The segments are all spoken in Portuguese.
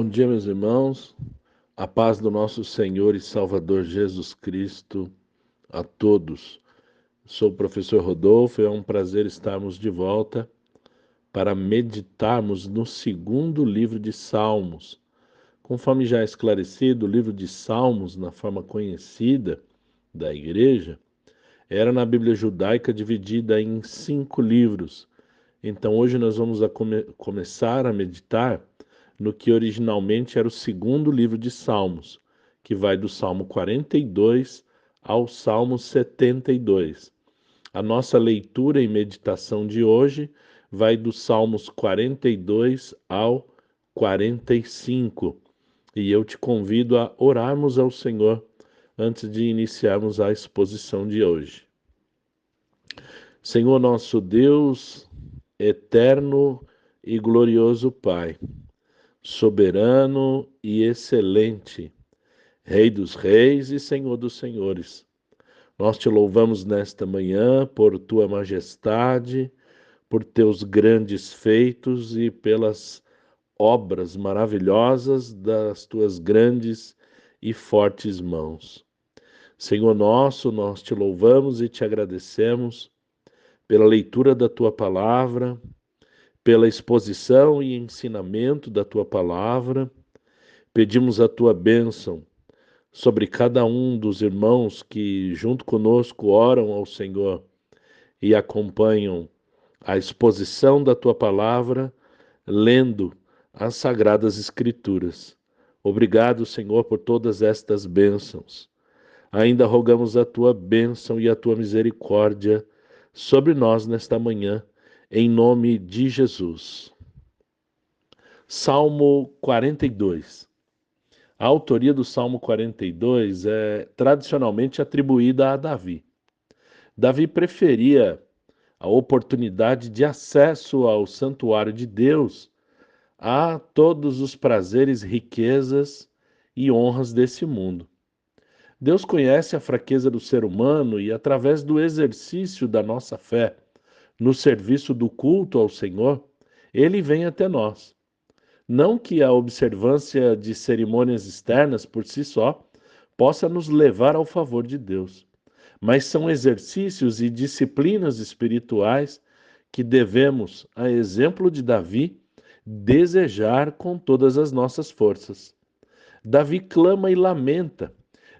Bom dia, meus irmãos. A paz do nosso Senhor e Salvador Jesus Cristo a todos. Sou o professor Rodolfo e é um prazer estarmos de volta para meditarmos no segundo livro de Salmos. Conforme já esclarecido, o livro de Salmos, na forma conhecida da igreja, era na Bíblia judaica dividida em 5 livros. Então hoje nós vamos começar a meditar no que originalmente era o segundo livro de Salmos, que vai do Salmo 42 ao Salmo 72. A nossa leitura e meditação de hoje vai dos Salmos 42 ao 45. E eu te convido a orarmos ao Senhor antes de iniciarmos a exposição de hoje. Senhor nosso Deus, eterno e glorioso Pai, soberano e excelente, Rei dos reis e Senhor dos senhores. Nós te louvamos nesta manhã por tua majestade, por teus grandes feitos e pelas obras maravilhosas das tuas grandes e fortes mãos. Senhor nosso, nós te louvamos e te agradecemos pela leitura da tua palavra, pela exposição e ensinamento da tua palavra. Pedimos a tua bênção sobre cada um dos irmãos que junto conosco oram ao Senhor e acompanham a exposição da tua palavra, lendo as sagradas escrituras. Obrigado, Senhor, por todas estas bênçãos. Ainda rogamos a tua bênção e a tua misericórdia sobre nós nesta manhã, em nome de Jesus. Salmo 42. A autoria do Salmo 42 é tradicionalmente atribuída a Davi. Davi preferia a oportunidade de acesso ao santuário de Deus a todos os prazeres, riquezas e honras desse mundo. Deus conhece a fraqueza do ser humano e, através do exercício da nossa fé, no serviço do culto ao Senhor, Ele vem até nós. Não que a observância de cerimônias externas por si só possa nos levar ao favor de Deus, mas são exercícios e disciplinas espirituais que devemos, a exemplo de Davi, desejar com todas as nossas forças. Davi clama e lamenta,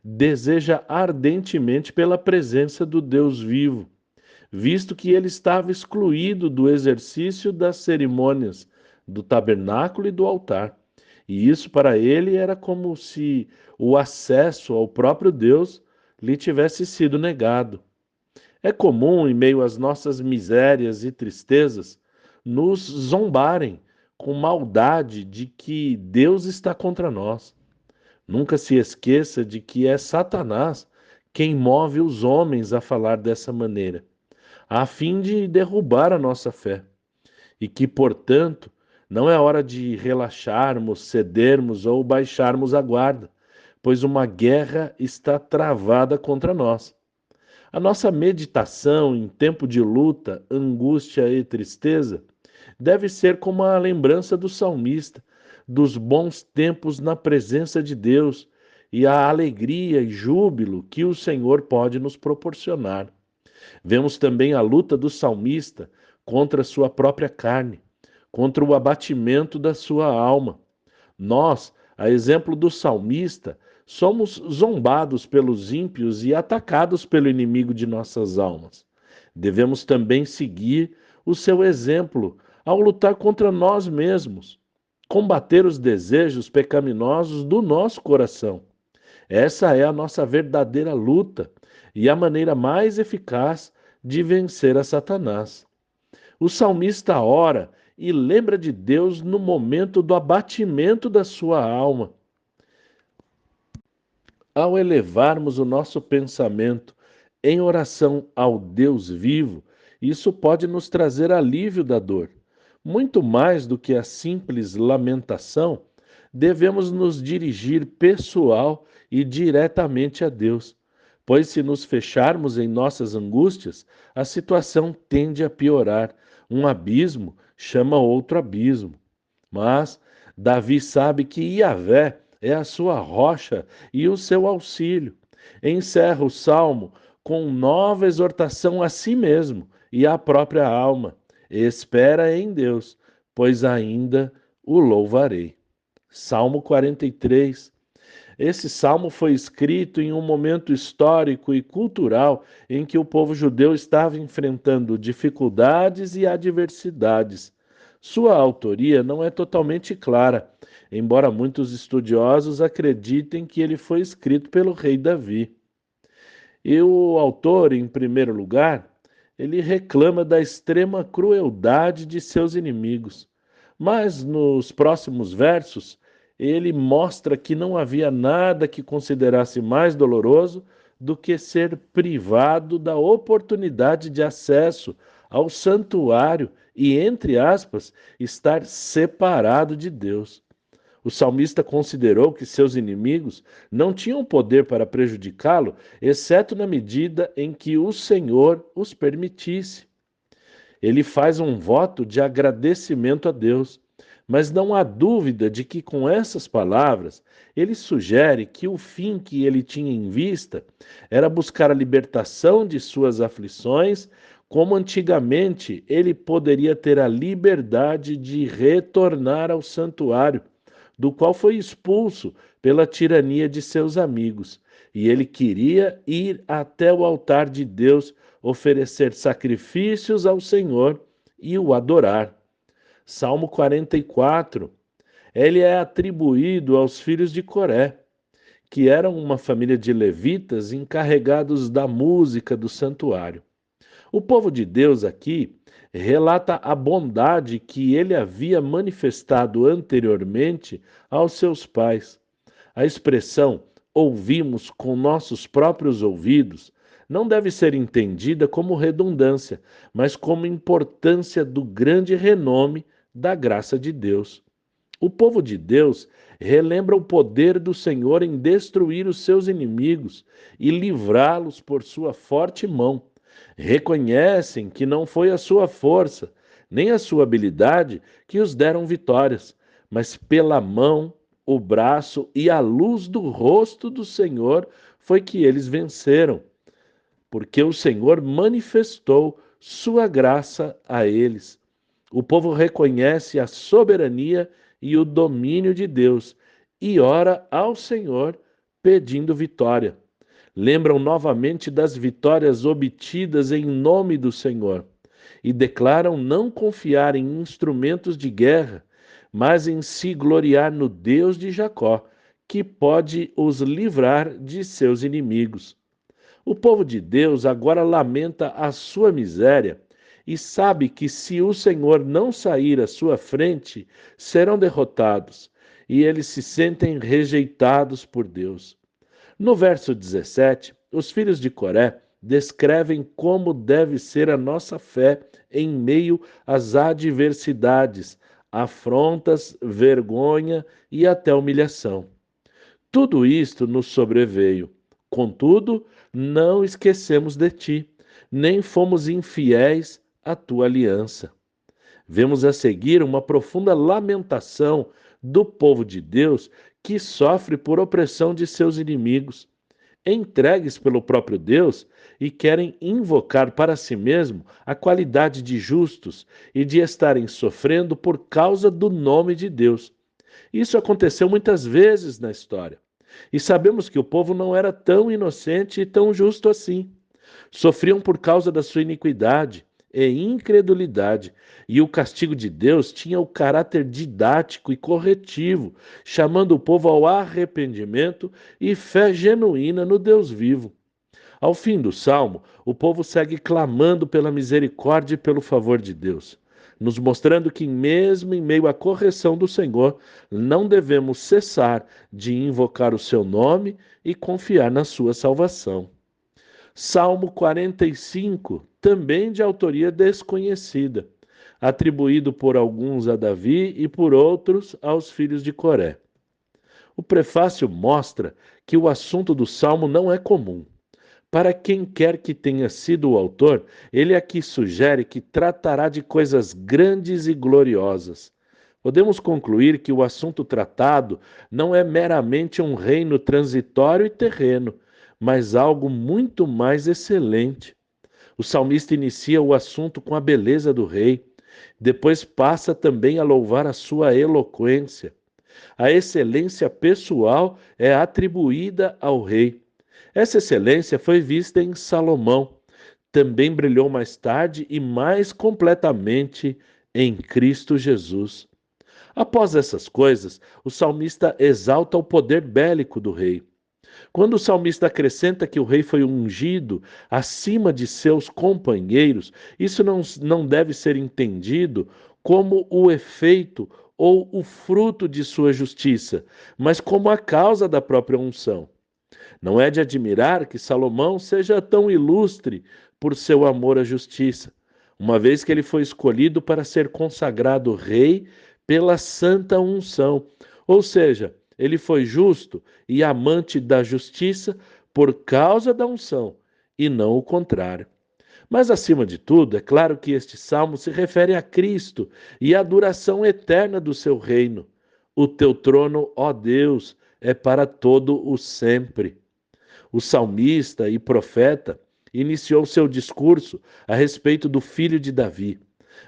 deseja ardentemente pela presença do Deus vivo, visto que ele estava excluído do exercício das cerimônias do tabernáculo e do altar. E isso para ele era como se o acesso ao próprio Deus lhe tivesse sido negado. É comum, em meio às nossas misérias e tristezas, nos zombarem com maldade de que Deus está contra nós. Nunca se esqueça de que é Satanás quem move os homens a falar dessa maneira, a fim de derrubar a nossa fé. E que, portanto, não é hora de relaxarmos, cedermos ou baixarmos a guarda, pois uma guerra está travada contra nós. A nossa meditação em tempo de luta, angústia e tristeza deve ser como a lembrança do salmista, dos bons tempos na presença de Deus e a alegria e júbilo que o Senhor pode nos proporcionar. Vemos também a luta do salmista contra a sua própria carne, contra o abatimento da sua alma. Nós, a exemplo do salmista, somos zombados pelos ímpios e atacados pelo inimigo de nossas almas. Devemos também seguir o seu exemplo ao lutar contra nós mesmos, combater os desejos pecaminosos do nosso coração. Essa é a nossa verdadeira luta e a maneira mais eficaz de vencer a Satanás. O salmista ora e lembra de Deus no momento do abatimento da sua alma. Ao elevarmos o nosso pensamento em oração ao Deus vivo, isso pode nos trazer alívio da dor. Muito mais do que a simples lamentação, devemos nos dirigir pessoal e diretamente a Deus, pois se nos fecharmos em nossas angústias, a situação tende a piorar. Um abismo chama outro abismo. Mas Davi sabe que Yahvé é a sua rocha e o seu auxílio. Encerra o salmo com nova exortação a si mesmo e à própria alma. Espera em Deus, pois ainda o louvarei. Salmo 43. Esse salmo foi escrito em um momento histórico e cultural em que o povo judeu estava enfrentando dificuldades e adversidades. Sua autoria não é totalmente clara, embora muitos estudiosos acreditem que ele foi escrito pelo rei Davi. E o autor, em primeiro lugar, ele reclama da extrema crueldade de seus inimigos. Mas nos próximos versos, ele mostra que não havia nada que considerasse mais doloroso do que ser privado da oportunidade de acesso ao santuário e, entre aspas, estar separado de Deus. O salmista considerou que seus inimigos não tinham poder para prejudicá-lo, exceto na medida em que o Senhor os permitisse. Ele faz um voto de agradecimento a Deus, mas não há dúvida de que com essas palavras ele sugere que o fim que ele tinha em vista era buscar a libertação de suas aflições, como antigamente ele poderia ter a liberdade de retornar ao santuário, do qual foi expulso pela tirania de seus amigos, e ele queria ir até o altar de Deus, oferecer sacrifícios ao Senhor e o adorar. Salmo 44. Ele é atribuído aos filhos de Coré, que eram uma família de levitas encarregados da música do santuário. O povo de Deus aqui relata a bondade que ele havia manifestado anteriormente aos seus pais. A expressão ouvimos com nossos próprios ouvidos não deve ser entendida como redundância, mas como importância do grande renome da graça de Deus. O povo de Deus relembra o poder do Senhor em destruir os seus inimigos e livrá-los por sua forte mão. Reconhecem que não foi a sua força, nem a sua habilidade que os deram vitórias, mas pela mão, o braço e a luz do rosto do Senhor foi que eles venceram, porque o Senhor manifestou sua graça a eles. O povo reconhece a soberania e o domínio de Deus e ora ao Senhor pedindo vitória. Lembram novamente das vitórias obtidas em nome do Senhor e declaram não confiar em instrumentos de guerra, mas em se gloriar no Deus de Jacó, que pode os livrar de seus inimigos. O povo de Deus agora lamenta a sua miséria e sabe que se o Senhor não sair à sua frente, serão derrotados, e eles se sentem rejeitados por Deus. No verso 17, os filhos de Coré descrevem como deve ser a nossa fé em meio às adversidades, afrontas, vergonha e até humilhação. Tudo isto nos sobreveio. Contudo, não esquecemos de ti, nem fomos infiéis à tua aliança. Vemos a seguir uma profunda lamentação do povo de Deus que sofre por opressão de seus inimigos, entregues pelo próprio Deus e querem invocar para si mesmo a qualidade de justos e de estarem sofrendo por causa do nome de Deus. Isso aconteceu muitas vezes na história. E sabemos que o povo não era tão inocente e tão justo assim. Sofriam por causa da sua iniquidade e incredulidade, e o castigo de Deus tinha o caráter didático e corretivo, chamando o povo ao arrependimento e fé genuína no Deus vivo. Ao fim do salmo, o povo segue clamando pela misericórdia e pelo favor de Deus, nos mostrando que, mesmo em meio à correção do Senhor, não devemos cessar de invocar o seu nome e confiar na sua salvação. Salmo 45, também de autoria desconhecida, atribuído por alguns a Davi e por outros aos filhos de Coré. O prefácio mostra que o assunto do salmo não é comum. Para quem quer que tenha sido o autor, ele aqui sugere que tratará de coisas grandes e gloriosas. Podemos concluir que o assunto tratado não é meramente um reino transitório e terreno, mas algo muito mais excelente. O salmista inicia o assunto com a beleza do rei, depois passa também a louvar a sua eloquência. A excelência pessoal é atribuída ao rei. Essa excelência foi vista em Salomão, também brilhou mais tarde e mais completamente em Cristo Jesus. Após essas coisas, o salmista exalta o poder bélico do rei. Quando o salmista acrescenta que o rei foi ungido acima de seus companheiros, isso não deve ser entendido como o efeito ou o fruto de sua justiça, mas como a causa da própria unção. Não é de admirar que Salomão seja tão ilustre por seu amor à justiça, uma vez que ele foi escolhido para ser consagrado rei pela santa unção. Ou seja, ele foi justo e amante da justiça por causa da unção, e não o contrário. Mas, acima de tudo, é claro que este salmo se refere a Cristo e à duração eterna do seu reino. O teu trono, ó Deus, é para todo o sempre. O salmista e profeta iniciou seu discurso a respeito do filho de Davi,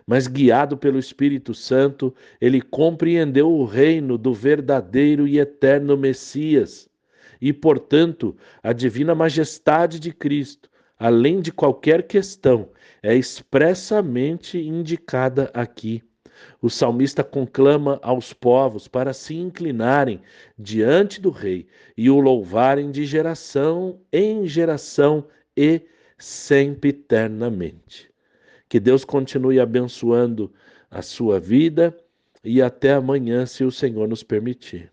mas guiado pelo Espírito Santo, ele compreendeu o reino do verdadeiro e eterno Messias e, portanto, a divina majestade de Cristo, além de qualquer questão, é expressamente indicada aqui. O salmista conclama aos povos para se inclinarem diante do rei e o louvarem de geração em geração e sempiternamente. Que Deus continue abençoando a sua vida e até amanhã, se o Senhor nos permitir.